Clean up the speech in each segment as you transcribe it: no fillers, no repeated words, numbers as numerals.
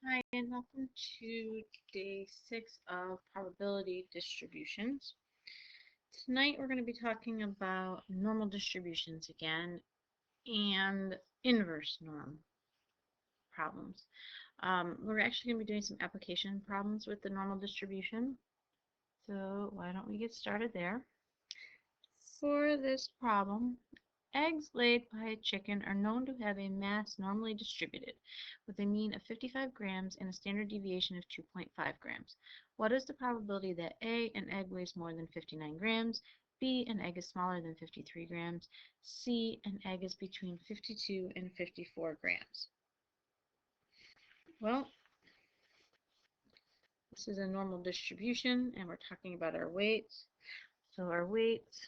Hi, and welcome to day 6 of probability distributions. Tonight we're going to be talking about normal distributions again and inverse norm problems. We're actually going to be doing some application problems with the normal distribution. So why don't we get started there? For this problem, eggs laid by a chicken are known to have a mass normally distributed, with a mean of 55 grams and a standard deviation of 2.5 grams. What is the probability that A, an egg weighs more than 59 grams, B, an egg is smaller than 53 grams, C, an egg is between 52 and 54 grams? Well, this is a normal distribution, and we're talking about our weights. So our weights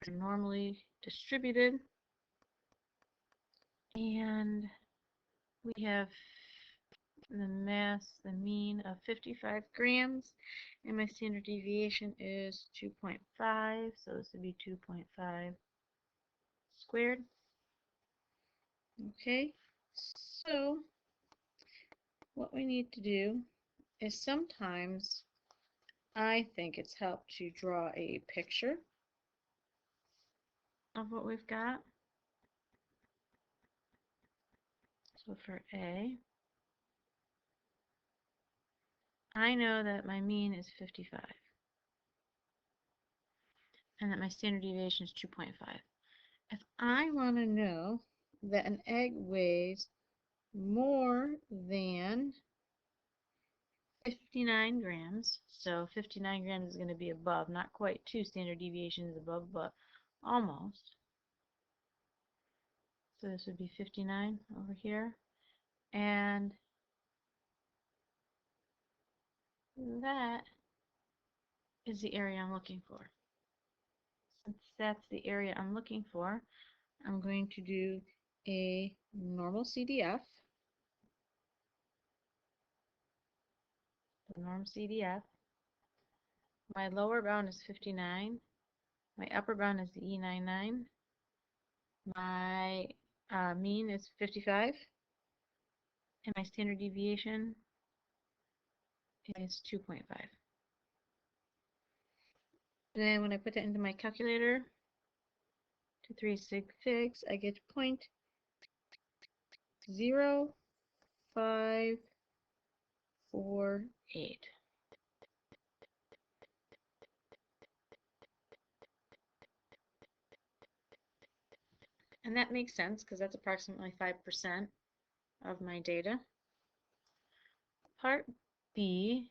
are normally distributed, and we have the mass, the mean of 55 grams, and my standard deviation is 2.5, so this would be 2.5 squared. Okay, so what we need to do is sometimes I think it's helped to draw a picture of what we've got. So for A, I know that my mean is 55 and that my standard deviation is 2.5. If I want to know that an egg weighs more than 59 grams, so 59 grams is going to be above, not quite 2 standard deviations above, but almost. So this would be 59 over here, and that is the area I'm looking for. Since that's the area I'm looking for, I'm going to do a normal CDF. The norm CDF. My lower bound is 59. My upper bound is the E99. My mean is 55. And my standard deviation is 2.5. Then when I put that into my calculator, 2366, I get 0.0548. And that makes sense because that's approximately 5% of my data. Part B,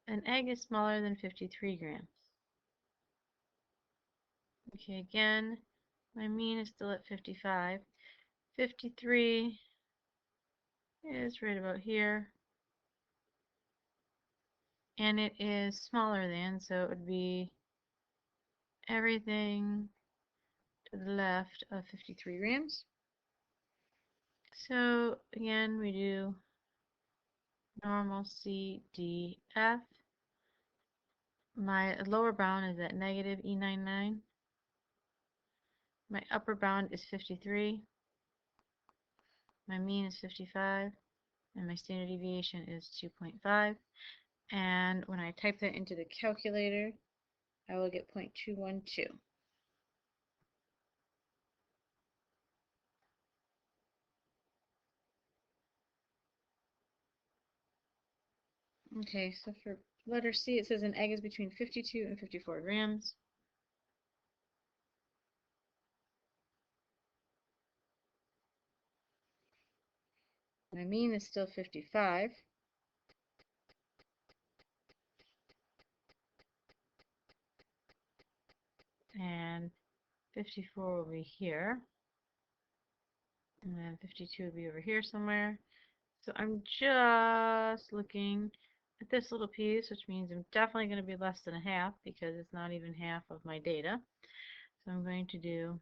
an egg is smaller than 53 grams. Okay, again, my mean is still at 55. 53 is right about here. And it is smaller than, so it would be everything to the left of 53 grams. So again, we do normal CDF. My lower bound is at negative E99. My upper bound is 53. My mean is 55. And my standard deviation is 2.5. And when I type that into the calculator, I will get 0.212. Okay, so for letter C, it says an egg is between 52 and 54 grams. My mean is still 55. And 54 will be here. And then 52 will be over here somewhere. So I'm just looking at this little piece, which means I'm definitely going to be less than a half because it's not even half of my data. So I'm going to do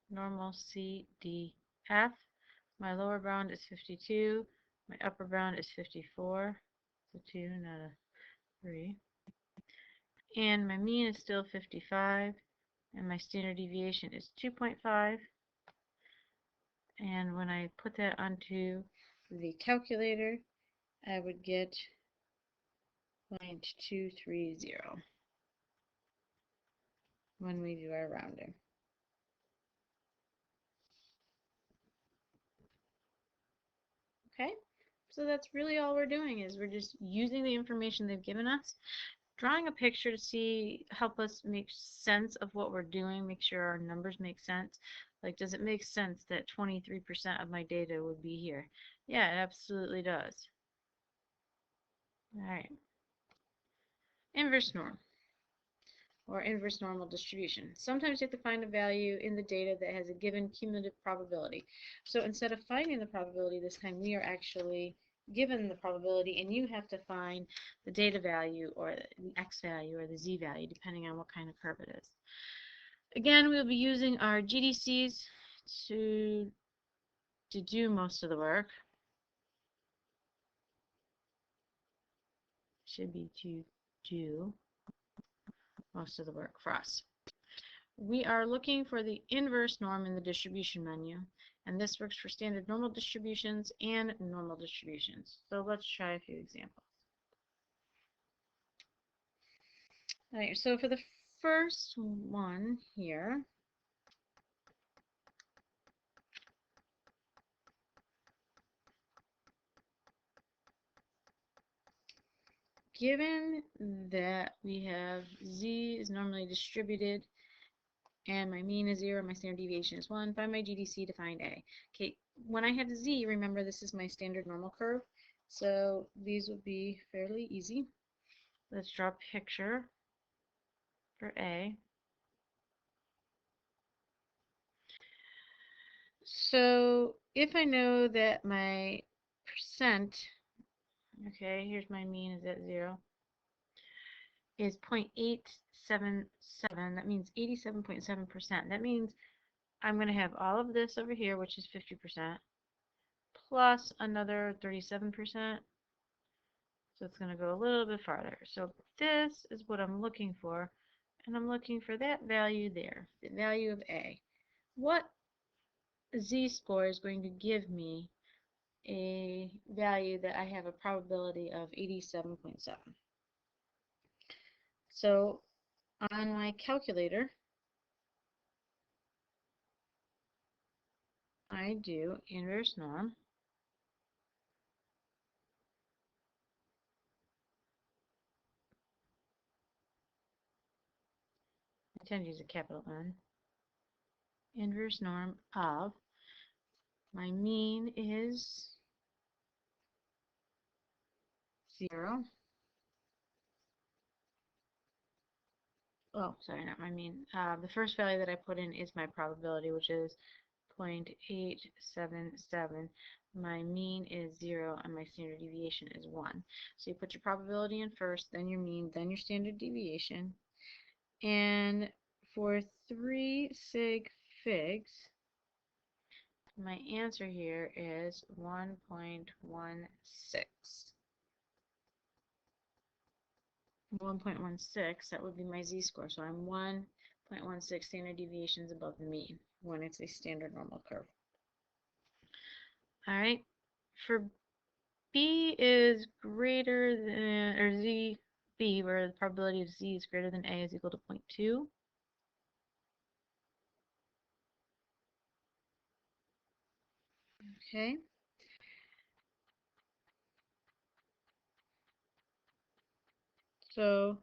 normal CDF. My lower bound is 52. My upper bound is 54. So 2, not a 3. And my mean is still 55. And my standard deviation is 2.5. And when I put that onto the calculator, I would get 0.230 when we do our rounding. Okay, so that's really all we're doing, is we're just using the information they've given us, drawing a picture to help us make sense of what we're doing, make sure our numbers make sense. Like, does it make sense that 23% of my data would be here? Yeah, it absolutely does. All right. Inverse norm, or inverse normal distribution. Sometimes you have to find a value in the data that has a given cumulative probability. So instead of finding the probability this time, we are actually given the probability, and you have to find the data value or the x value or the z value, depending on what kind of curve it is. Again, we'll be using our GDCs to do most of the work. Should be to do most of the work for us. We are looking for the inverse norm in the distribution menu, and this works for standard normal distributions and normal distributions. So let's try a few examples. All right, so for the first one here, given that we have z is normally distributed and my mean is 0, my standard deviation is 1, find my GDC to find A. Okay, when I have z, remember this is my standard normal curve, so these will be fairly easy. Let's draw a picture for A. So if I know that my percent, okay, here's my mean is at 0, is 0.877, that means 87.7%. That means I'm going to have all of this over here, which is 50%, plus another 37%. So it's going to go a little bit farther. So this is what I'm looking for, and I'm looking for that value there, the value of A. What z-score is going to give me a value that I have a probability of 87.7. So on my calculator, I do inverse norm. I tend to use a capital N. Inverse norm of my mean is 0. Oh, sorry, not my mean. The first value that I put in is my probability, which is 0.877. My mean is 0, and my standard deviation is 1. So you put your probability in first, then your mean, then your standard deviation. And for 3 sig figs, my answer here is 1.16. 1.16, that would be my z-score. So I'm 1.16 standard deviations above the mean when it's a standard normal curve. All right, for b is greater than, or z, b, where the probability of z is greater than a is equal to 0.2. Okay. So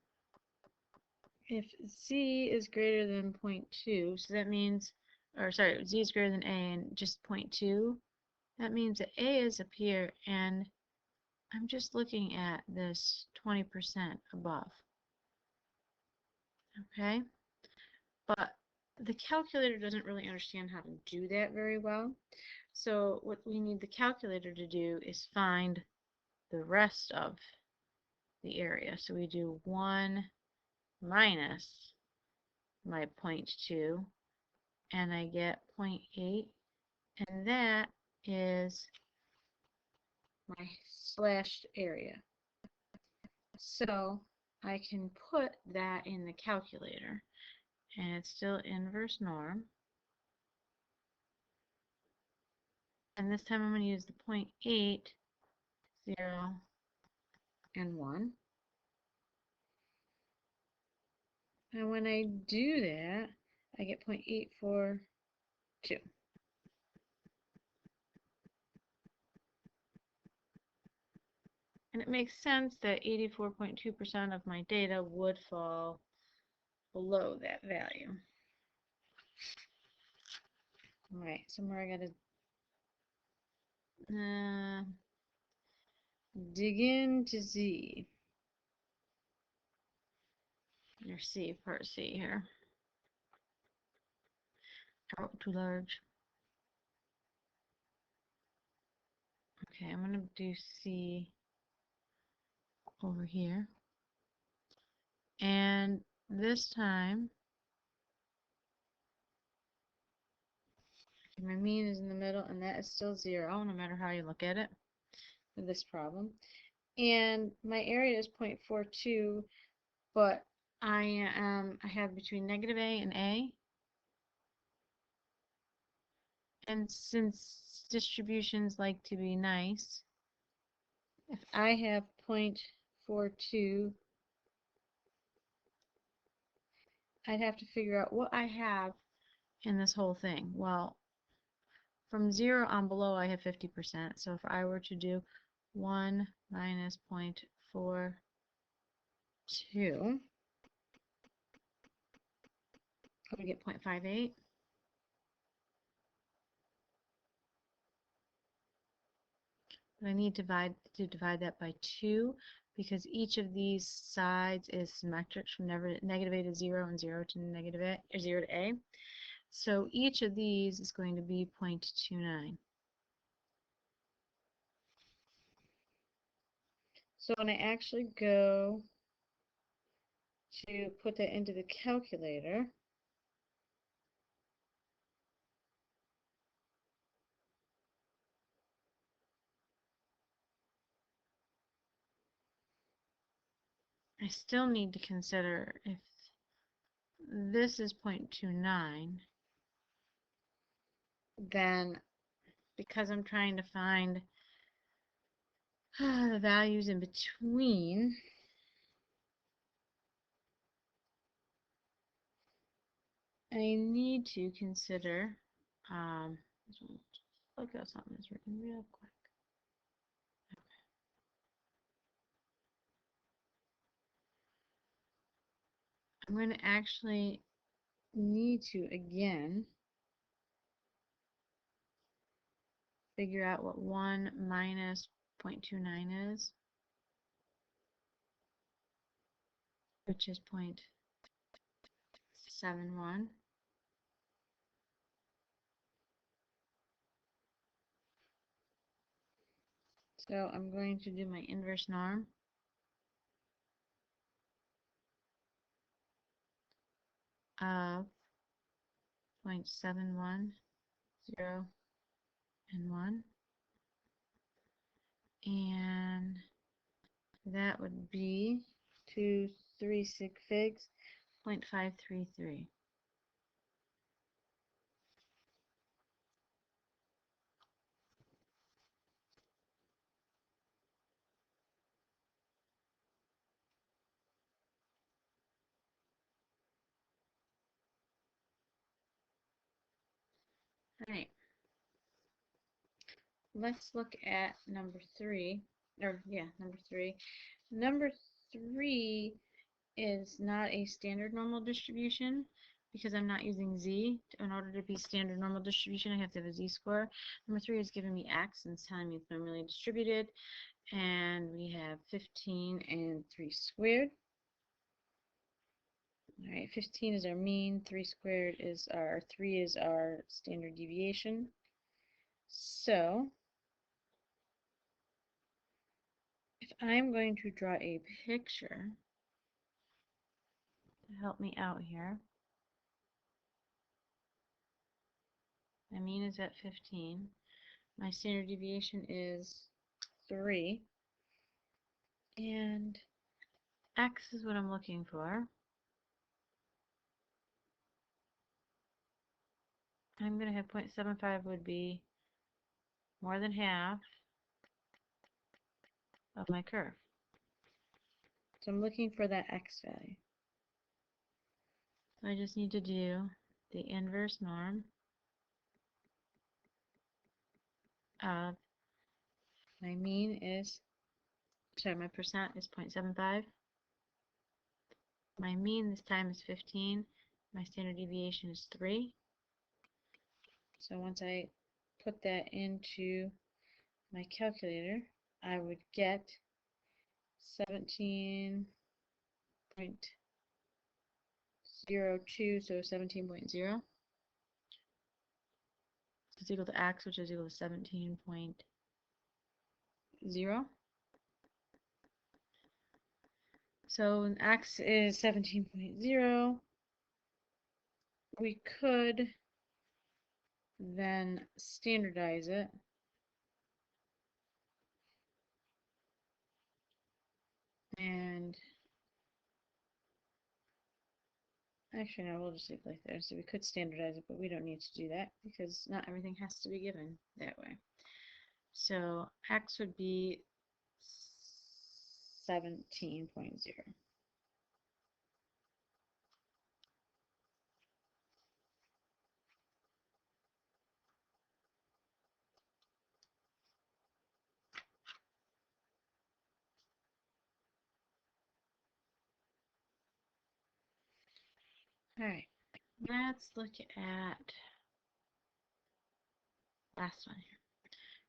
if z is greater than 0.2, so that means, or sorry, z is greater than a and just 0.2, that means that a is up here, and I'm just looking at this 20% above. Okay? But the calculator doesn't really understand how to do that very well. So what we need the calculator to do is find the rest of the area. So we do 1 minus my 0.2, and I get 0.8, and that is my slashed area. So I can put that in the calculator, and it's still inverse norm. And this time I'm going to use the 0.8, 0, and 1. And when I do that, I get 0.842. And it makes sense that 84.2% of my data would fall below that value. Alright, somewhere I gotta dig into Z. Or C, part C here. Oh, too large. Okay, I'm gonna do C over here. And this time, okay, my mean is in the middle, and that is still 0, no matter how you look at it with this problem. And my area is 0.42, but I have between negative A and A. And since distributions like to be nice, if I have 0.42, I'd have to figure out what I have in this whole thing. Well, from 0 on below, I have 50%. So if I were to do 1 minus 0.42, I would get 0.58. But I need to divide that by 2 because each of these sides is symmetric from negative A to 0 and 0 to negative A, or 0 to A. So each of these is going to be 0.29. So when I actually go to put that into the calculator, I still need to consider if this is 0.29, then because I'm trying to find the values in between, I need to consider, look at something that's written real quick. I'm going to actually need to, again, figure out what 1 minus 0.29 is, which is 0.71. So I'm going to do my inverse norm of 0.71, 0, and 1. And that would be 2, 3 sig figs, 0.533. Alright, let's look at number 3, number 3. Number 3 is not a standard normal distribution because I'm not using Z. In order to be standard normal distribution, I have to have a Z-score. Number 3 is giving me X and it's telling me it's normally distributed. And we have 15 and 3 squared. Alright, 15 is our mean, 3 squared is 3 is our standard deviation. So, if I'm going to draw a picture to help me out here, my mean is at 15, my standard deviation is 3, and X is what I'm looking for. I'm going to have 0.75 would be more than half of my curve. So I'm looking for that x value. So I just need to do the inverse norm of my mean is, sorry, my percent is 0.75. My mean this time is 15. My standard deviation is 3. So once I put that into my calculator, I would get 17.02, so 17.0. It's equal to x, which is equal to 17.0. So when x is 17.0, we could then standardize it and actually no, we'll just leave it like that. So we could standardize it, but we don't need to do that because not everything has to be given that way. So x would be 17.0. Alright, let's look at last one here.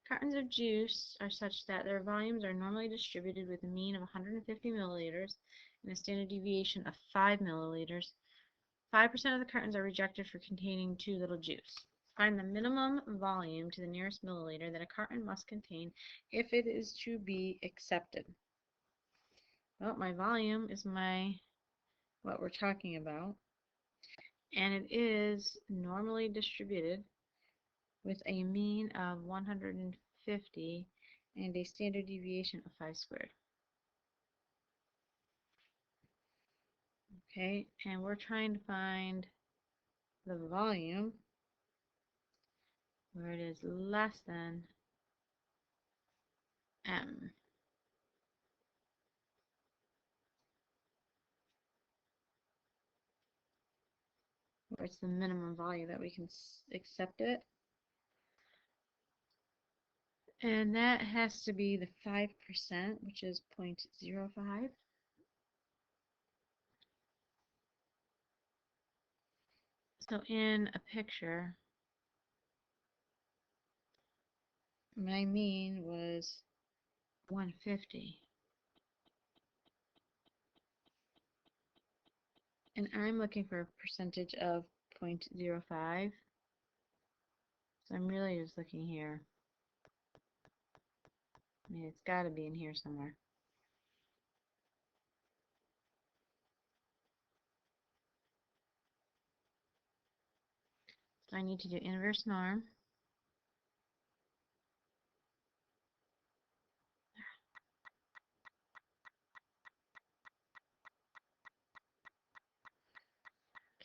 Cartons of juice are such that their volumes are normally distributed with a mean of 150 milliliters and a standard deviation of 5 milliliters. 5% of the cartons are rejected for containing too little juice. Find the minimum volume to the nearest milliliter that a carton must contain if it is to be accepted. Well, my volume is what we're talking about, and it is normally distributed with a mean of 150 and a standard deviation of 5 squared. Okay, and we're trying to find the volume where it is less than m. Where it's the minimum volume that we can accept it. And that has to be the 5%, which is 0.05. So in a picture, my mean was 150. And I'm looking for a percentage of 0.05. So I'm really just looking here. I mean, it's got to be in here somewhere. So I need to do inverse norm.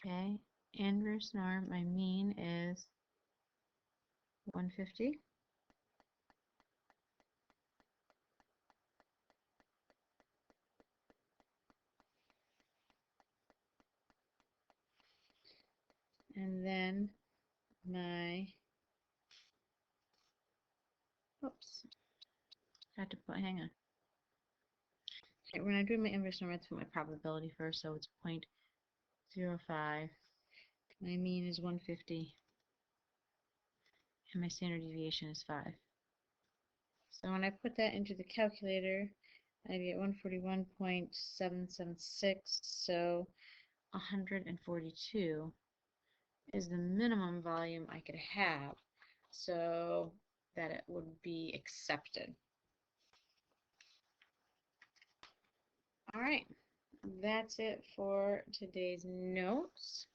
Okay, inverse norm, my mean is 150. And then my, oops, had to put, hang on. Okay, when I'm doing my inverse norm, I have to put my probability first, so it's 0.05. My mean is 150. And my standard deviation is 5. So when I put that into the calculator, I get 141.776, so 142 is the minimum volume I could have so that it would be accepted. All right, that's it for today's notes.